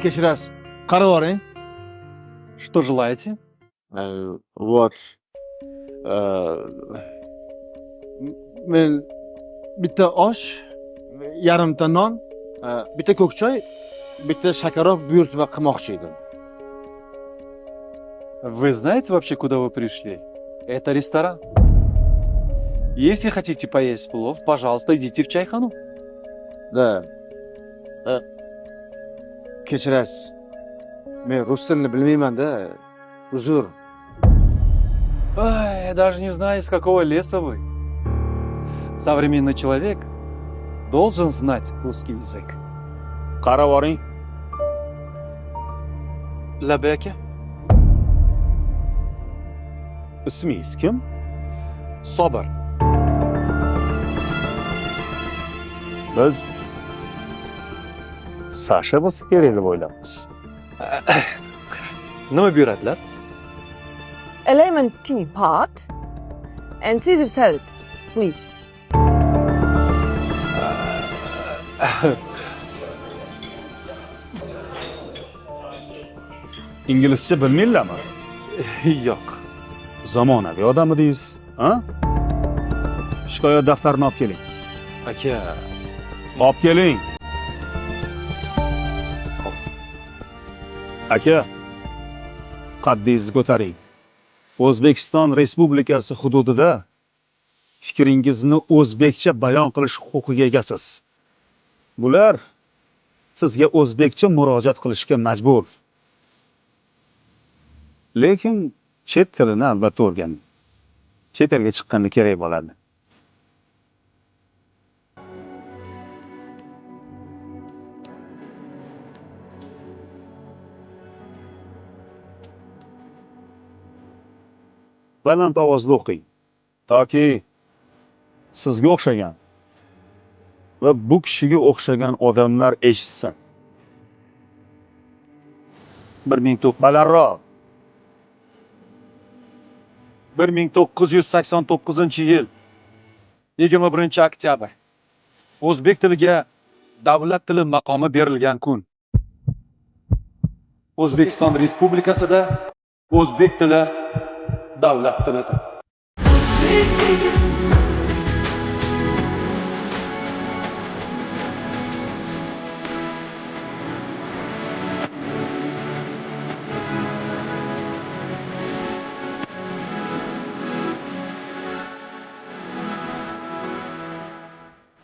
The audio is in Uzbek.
Kechirasiz. Qarab oling. Что желаете? Вот. Men bitta osh, yarimta non, bitta ko'k choy, bitta shakarob buyurtma qilmoqchi edim. Вы знаете вообще, куда вы пришли? Это ресторан. Если хотите поесть плов, пожалуйста, идите в чайхану. Da. Kechirasiz. Men rus tilini bilmayman-da. Uzr. Ай, я даже не знаю, из какого леса вы. Современный человек должен знать русский язык. Qarab oling. Labeka, Ismingiz kim? Sobir. Biz Sasha bo'lsa kerak deb o'ylabmiz. Nima buyuradilar? A lemon tea pot and Caesar salad, please. İngilizce bilmaylarmi? Yo'q. Zamonaviy odam edingiz, ha? Shikoyat daftarini olib keling. Aka, Olib keling. Aka, qaddingizni ko'taring. O'zbekiston Respublikasi hududida fikringizni o'zbekcha bayon qilish huquqiga egasiz. Bular sizga o'zbekcha murojaat qilishga majbur. Lekin chet tilini albatta o'rganing. Chet elga chiqqanda kerak bo'ladi. Baland ovozda o'qing. Toki sizga o'xshagan va bu kishiga o'xshagan odamlar eshitsin. 1989 1989-yil 21-oktyabr o'zbek tiliga davlat tili maqomi berilgan kun. O'zbekiston Respublikasida o'zbek tili davlat tilidir.